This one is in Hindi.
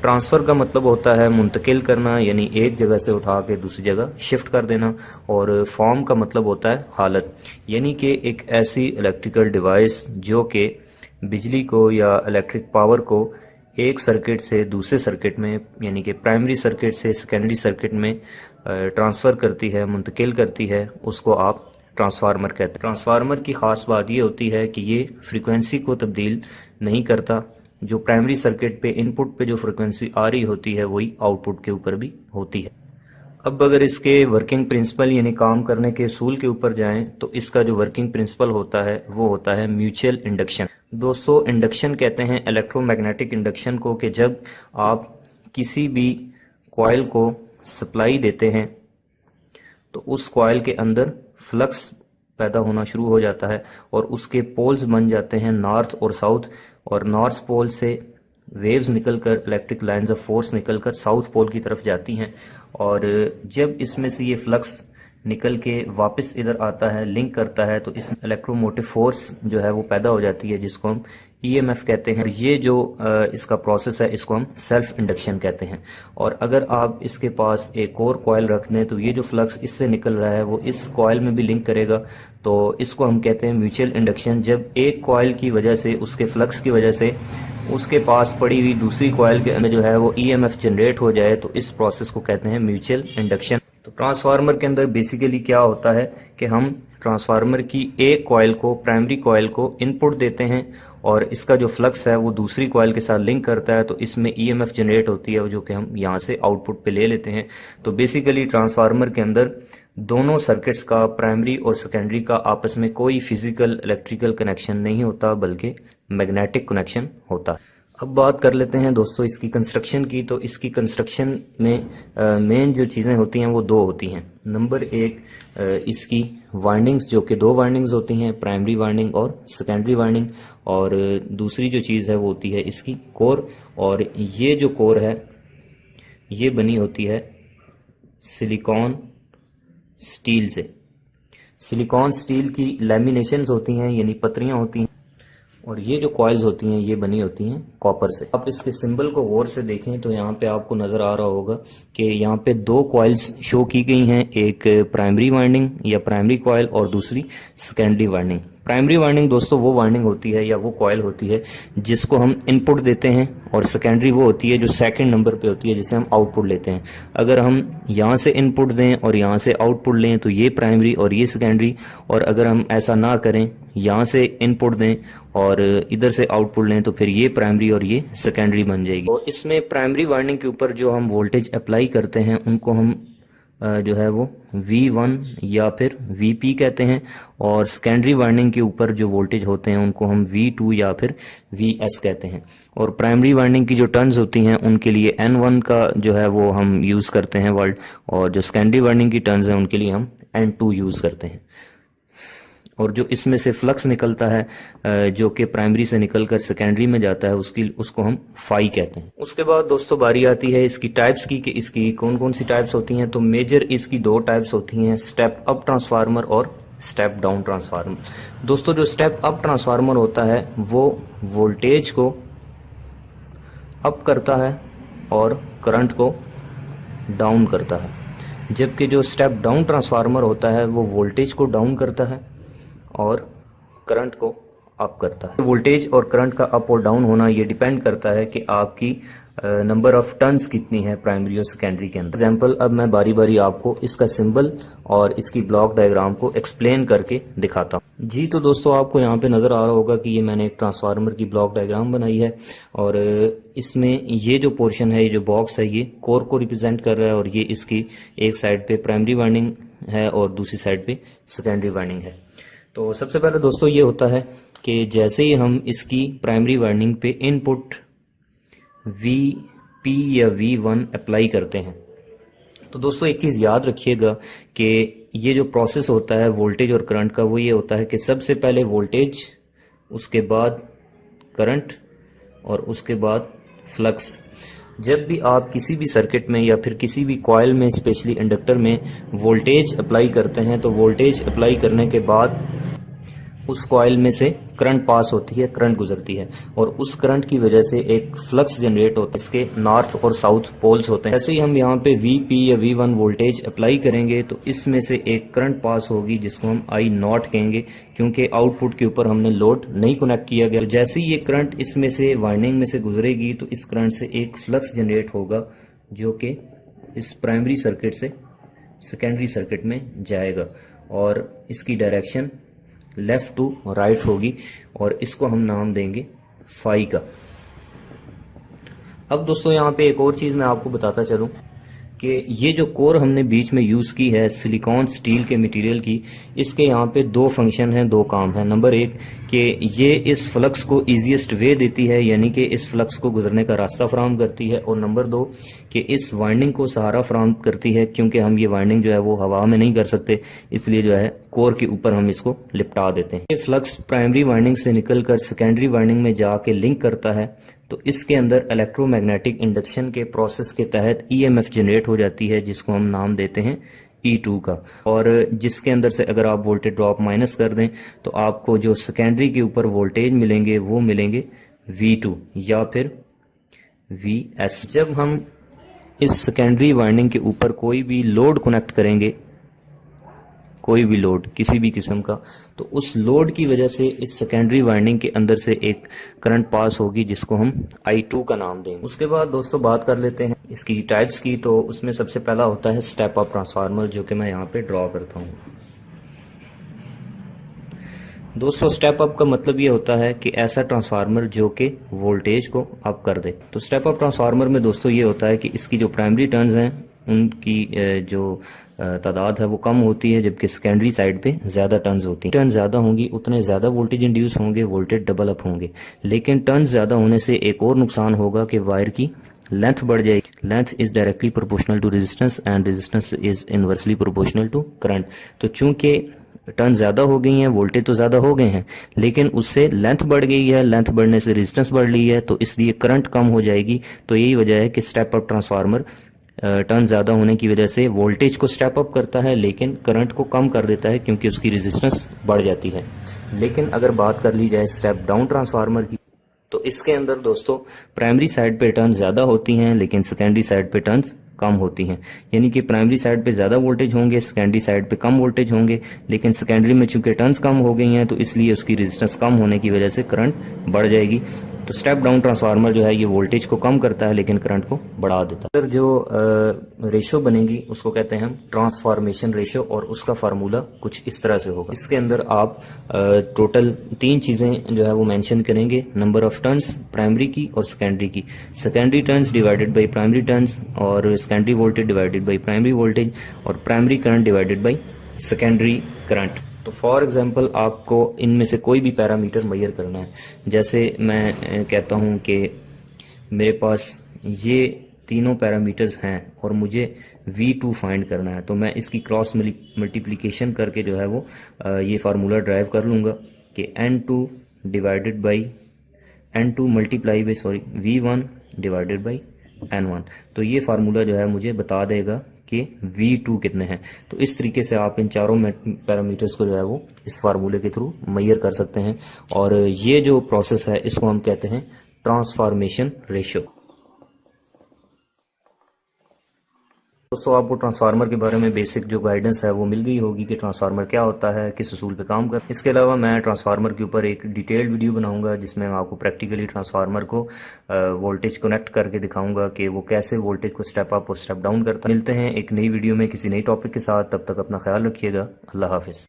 ट्रांसफ़र का मतलब होता है मुंतकिल करना, यानी एक जगह से उठा के दूसरी जगह शिफ्ट कर देना। और फॉर्म का मतलब होता है हालत, यानी कि एक ऐसी इलेक्ट्रिकल डिवाइस जो कि बिजली को या इलेक्ट्रिक पावर को एक सर्किट से दूसरे सर्किट में, यानी कि प्राइमरी सर्किट से सेकेंडरी सर्किट में ट्रांसफ़र करती है, मुंतकिल करती है, उसको आप ट्रांसफार्मर कहते हैं। ट्रांसफार्मर की ख़ास बात ये होती है कि ये फ्रीक्वेंसी को तब्दील नहीं करता। जो प्राइमरी सर्किट पे इनपुट पे जो फ्रीक्वेंसी आ रही होती है वही आउटपुट के ऊपर भी होती है। अब अगर इसके वर्किंग प्रिंसिपल यानी काम करने के असूल के ऊपर जाएं तो इसका जो वर्किंग प्रिंसिपल होता है वो होता है म्यूचुअल इंडक्शन। दोस्तों, इंडक्शन कहते हैं इलेक्ट्रोमैग्नेटिक इंडक्शन को, कि जब आप किसी भी कॉइल को सप्लाई देते हैं तो उस कॉइल के अंदर फ्लक्स पैदा होना शुरू हो जाता है और उसके पोल्स बन जाते हैं नॉर्थ और साउथ, और नॉर्थ पोल से वेव्स निकलकर, इलेक्ट्रिक लाइंस ऑफ फोर्स निकलकर साउथ पोल की तरफ जाती हैं। और जब इसमें से ये फ्लक्स निकल के वापस इधर आता है, लिंक करता है, तो इसमें इलेक्ट्रोमोटिव फोर्स जो है वो पैदा हो जाती है, जिसको हम ईएमएफ कहते हैं। ये जो इसका प्रोसेस है इसको हम सेल्फ इंडक्शन कहते हैं। और अगर आप इसके पास एक और कॉइल रख दें तो ये जो फ्लक्स इससे निकल रहा है वो इस कॉइल में भी लिंक करेगा, तो इसको हम कहते हैं म्यूचुअल इंडक्शन। जब एक कॉइल की वजह से, उसके फ्लक्स की वजह से उसके पास पड़ी हुई दूसरी कॉइल के अंदर जो है वो ईएमएफ जनरेट हो जाए, तो इस प्रोसेस को कहते हैं म्यूचुअल इंडक्शन। तो ट्रांसफार्मर के अंदर बेसिकली क्या होता है कि हम ट्रांसफार्मर की एक कॉइल को, प्राइमरी कॉइल को इनपुट देते हैं और इसका जो फ्लक्स है वो दूसरी कॉइल के साथ लिंक करता है, तो इसमें ईएमएफ जनरेट होती है जो कि हम यहाँ से आउटपुट पे ले लेते हैं। तो बेसिकली ट्रांसफार्मर के अंदर दोनों सर्किट्स का, प्राइमरी और सेकेंडरी का, आपस में कोई फिजिकल इलेक्ट्रिकल कनेक्शन नहीं होता बल्कि मैग्नेटिक कनेक्शन होता है। अब बात कर लेते हैं दोस्तों इसकी कंस्ट्रक्शन की। तो इसकी कंस्ट्रक्शन में मेन जो चीज़ें होती हैं वो दो होती हैं। नंबर एक, इसकी वाइंडिंग्स, जो कि दो वाइंडिंग्स होती हैं, प्राइमरी वाइंडिंग और सेकेंडरी वाइंडिंग। और दूसरी जो चीज़ है वो होती है इसकी कोर। और ये जो कोर है ये बनी होती है सिलिकॉन स्टील से। सिलिकॉन स्टील की लैमिनेशंस होती हैं, यानी पतरियाँ होती हैं, और ये जो कॉइल्स होती हैं ये बनी होती हैं कॉपर से। आप इसके सिंबल को गौर से देखें तो यहाँ पे आपको नज़र आ रहा होगा कि यहाँ पे दो कॉइल्स शो की गई हैं, एक प्राइमरी वाइंडिंग या प्राइमरी कॉइल और दूसरी सेकेंडरी वाइंडिंग। प्राइमरी वाइंडिंग दोस्तों वो वाइंडिंग होती है या वो कॉइल होती है जिसको हम इनपुट देते हैं, और सेकेंडरी वो होती है जो सेकंड नंबर पे होती है जिसे हम आउटपुट लेते हैं। अगर हम यहाँ से इनपुट दें और यहाँ से आउटपुट लें तो ये प्राइमरी और ये सेकेंडरी, और अगर हम ऐसा ना करें, यहाँ से इनपुट दें और इधर से आउटपुट लें, तो फिर ये प्राइमरी और ये सेकेंडरी बन जाएगी। और इसमें प्राइमरी वाइंडिंग के ऊपर जो हम वोल्टेज अप्लाई करते हैं उनको हम जो है वो V1 या फिर VP कहते हैं, और सेकेंडरी वाइंडिंग के ऊपर जो वोल्टेज होते हैं उनको हम V2 या फिर VS कहते हैं। और प्राइमरी वाइंडिंग की जो टर्न्स होती हैं उनके लिए N1 का जो है वो हम यूज़ करते हैं वर्ड, और जो सेकेंडरी वाइंडिंग की टर्न्स हैं उनके लिए हम N2 यूज़ करते हैं। और जो इसमें से फ्लक्स निकलता है जो कि प्राइमरी से निकलकर सेकेंडरी में जाता है उसको हम फाई कहते हैं। उसके बाद दोस्तों बारी आती है इसकी टाइप्स की, कि इसकी कौन कौन सी टाइप्स होती हैं। तो मेजर इसकी दो टाइप्स होती हैं, स्टेप अप ट्रांसफार्मर और स्टेप डाउन ट्रांसफार्मर। दोस्तों जो स्टेप अप ट्रांसफार्मर होता है वो वोल्टेज को अप करता है और करंट को डाउन करता है, जबकि जो स्टेप डाउन ट्रांसफार्मर होता है वो वोल्टेज को डाउन करता है और करंट को अप करता है। वोल्टेज और करंट का अप और डाउन होना ये डिपेंड करता है कि आपकी नंबर ऑफ टर्न्स कितनी है प्राइमरी और सेकेंडरी के अंदर। एग्जांपल अब मैं बारी बारी आपको इसका सिंबल और इसकी ब्लॉक डायग्राम को एक्सप्लेन करके दिखाता हूँ। जी तो दोस्तों आपको यहाँ पे नज़र आ रहा होगा कि ये मैंने एक ट्रांसफार्मर की ब्लॉक डायग्राम बनाई है, और इसमें ये जो पोर्शन है, ये जो बॉक्स है, ये कोर को रिप्रेजेंट कर रहा है, और ये इसकी एक साइड पे प्राइमरी वाइंडिंग है और दूसरी साइड पे सेकेंडरी वाइंडिंग है। तो सबसे पहले दोस्तों ये होता है कि जैसे ही हम इसकी प्राइमरी वाइंडिंग पे इनपुट VP या V1 अप्लाई करते हैं, तो दोस्तों एक चीज़ याद रखिएगा कि ये जो प्रोसेस होता है वोल्टेज और करंट का, वो ये होता है कि सबसे पहले वोल्टेज, उसके बाद करंट और उसके बाद फ्लक्स। जब भी आप किसी भी सर्किट में या फिर किसी भी कॉइल में, स्पेशली इंडक्टर में वोल्टेज अप्लाई करते हैं, तो वोल्टेज अप्लाई करने के बाद उस कॉइल में से करंट पास होती है, करंट गुजरती है और उस करंट की वजह से एक फ्लक्स जनरेट होता है। इसके नॉर्थ और साउथ पोल्स होते हैं। ऐसे ही हम यहाँ पे Vp या V1 वोल्टेज अप्लाई करेंगे तो इसमें से एक करंट पास होगी जिसको हम I0 कहेंगे, क्योंकि आउटपुट के ऊपर हमने लोड नहीं कनेक्ट किया गया। जैसे ही ये करंट इसमें से वाइंडिंग में से गुजरेगी तो इस करंट से एक फ्लक्स जनरेट होगा जो कि इस प्राइमरी सर्किट से सेकेंडरी सर्किट में जाएगा और इसकी डायरेक्शन लेफ्ट टू राइट होगी और इसको हम नाम देंगे फाई का। अब दोस्तों यहाँ पे एक और चीज़ मैं आपको बताता चलूँ कि ये जो कोर हमने बीच में यूज़ की है सिलिकॉन स्टील के मटेरियल की, इसके यहाँ पे दो फंक्शन हैं, दो काम हैं। नंबर एक कि ये इस फ्लक्स को ईजीएस्ट वे देती है, यानी कि इस फ्लक्स को गुजरने का रास्ता फराहम करती है, और नंबर दो कि इस वाइंडिंग को सहारा फराहम करती है, क्योंकि हम ये वाइंडिंग जो है वो हवा में नहीं कर सकते, इसलिए जो है कोर के ऊपर हम इसको लिपटा देते हैं। ये फ्लक्स प्राइमरी वाइंडिंग से निकलकर सेकेंडरी वाइंडिंग में जाके लिंक करता है, तो इसके अंदर इलेक्ट्रोमैग्नेटिक इंडक्शन के प्रोसेस के तहत ईएमएफ जनरेट हो जाती है जिसको हम नाम देते हैं E2 का, और जिसके अंदर से अगर आप वोल्टेज ड्रॉप माइनस कर दें तो आपको जो सेकेंडरी के ऊपर वोल्टेज मिलेंगे वो मिलेंगे V2 या फिर Vs। जब हम इस सेकेंडरी वाइंडिंग के ऊपर कोई भी लोड कनेक्ट करेंगे, कोई भी लोड किसी भी किस्म का, तो उस लोड की वजह से इस सेकेंडरी वाइंडिंग के अंदर से एक करंट पास होगी जिसको हम I2 का नाम देंगे। उसके बाद दोस्तों बात कर लेते हैं इसकी टाइप्स की। तो उसमें सबसे पहला होता है स्टेप अप ट्रांसफार्मर, जो कि मैं यहाँ पे ड्रॉ करता हूँ। दोस्तों स्टेप अप का मतलब ये होता है कि ऐसा ट्रांसफार्मर जो कि वोल्टेज को अप कर दे। तो स्टेप अप ट्रांसफार्मर में दोस्तों ये होता है कि इसकी जो प्राइमरी टर्न्स हैं उनकी जो तादाद है वो कम होती है, जबकि सेकेंडरी साइड पे ज़्यादा टर्न्स होती हैं। टर्न्स ज़्यादा होंगी उतने ज़्यादा वोल्टेज इंड्यूस होंगे, वोल्टेज डबल अप होंगे। लेकिन टर्न्स ज़्यादा होने से एक और नुकसान होगा कि वायर की लेंथ बढ़ जाएगी। Length is directly proportional to resistance and resistance is inversely proportional to current. तो चूंकि टर्न ज़्यादा हो गई हैं, वोल्टेज तो ज़्यादा हो गए हैं, लेकिन उससे लेंथ बढ़ गई है, लेंथ बढ़ने से रेजिस्टेंस बढ़ रही है, तो इसलिए करंट कम हो जाएगी। तो यही वजह है कि स्टेप अप ट्रांसफार्मर टर्न ज़्यादा होने की वजह से वोल्टेज को स्टेप अप करता है लेकिन करंट को कम कर देता है, क्योंकि उसकी रेजिस्टेंस बढ़ जाती है। लेकिन अगर बात कर ली जाए स्टेप डाउन ट्रांसफार्मर की, तो इसके अंदर दोस्तों प्राइमरी साइड पे टर्न ज़्यादा होती हैं लेकिन सेकेंडरी साइड पे टर्न्स कम होती हैं। यानी कि प्राइमरी साइड पे ज़्यादा वोल्टेज होंगे, सेकेंडरी साइड पे कम वोल्टेज होंगे, लेकिन सेकेंडरी में चूंकि टर्न्स कम हो गई हैं तो इसलिए उसकी रेजिस्टेंस कम होने की वजह से करंट बढ़ जाएगी। तो स्टेप डाउन ट्रांसफार्मर जो है ये वोल्टेज को कम करता है लेकिन करंट को बढ़ा देता है। फिर जो रेशो बनेगी उसको कहते हैं हम ट्रांसफॉर्मेशन रेशो, और उसका फार्मूला कुछ इस तरह से होगा। इसके अंदर आप टोटल तीन चीज़ें जो है वो मेंशन करेंगे, नंबर ऑफ टर्न्स प्राइमरी की और सेकेंडरी की, secondary turns divided by primary turns, और secondary voltage divided by primary voltage, और primary current divided by secondary current. तो फॉर एग्जांपल आपको इनमें से कोई भी पैरामीटर मेजर करना है। जैसे मैं कहता हूं कि मेरे पास ये तीनों पैरामीटर्स हैं और मुझे V2 फाइंड करना है, तो मैं इसकी क्रॉस मल्टीप्लिकेशन करके जो है वो ये फार्मूला ड्राइव कर लूँगा कि N2 divided by N2 multiply by V1 divided by N1। तो ये फार्मूला जो है मुझे बता देगा कि V2 कितने हैं। तो इस तरीके से आप इन चारों पैरामीटर्स को जो है वो इस फार्मूले के थ्रू मेजर कर सकते हैं, और ये जो प्रोसेस है इसको हम कहते हैं ट्रांसफॉर्मेशन रेशियो। दोस्तों आपको ट्रांसफार्मर के बारे में बेसिक जो गाइडेंस है वो मिल गई होगी कि ट्रांसफार्मर क्या होता है, किस उसूल पे काम कर। इसके अलावा मैं ट्रांसफार्मर के ऊपर एक डिटेल्ड वीडियो बनाऊंगा जिसमें मैं आपको प्रैक्टिकली ट्रांसफार्मर को वोल्टेज कनेक्ट करके दिखाऊंगा कि वो कैसे वोल्टेज को स्टेप अप और स्टेप डाउन करता है। मिलते हैं एक नई वीडियो में किसी नई टॉपिक के साथ, तब तक अपना ख्याल रखिएगा। अल्लाह हाफिज़।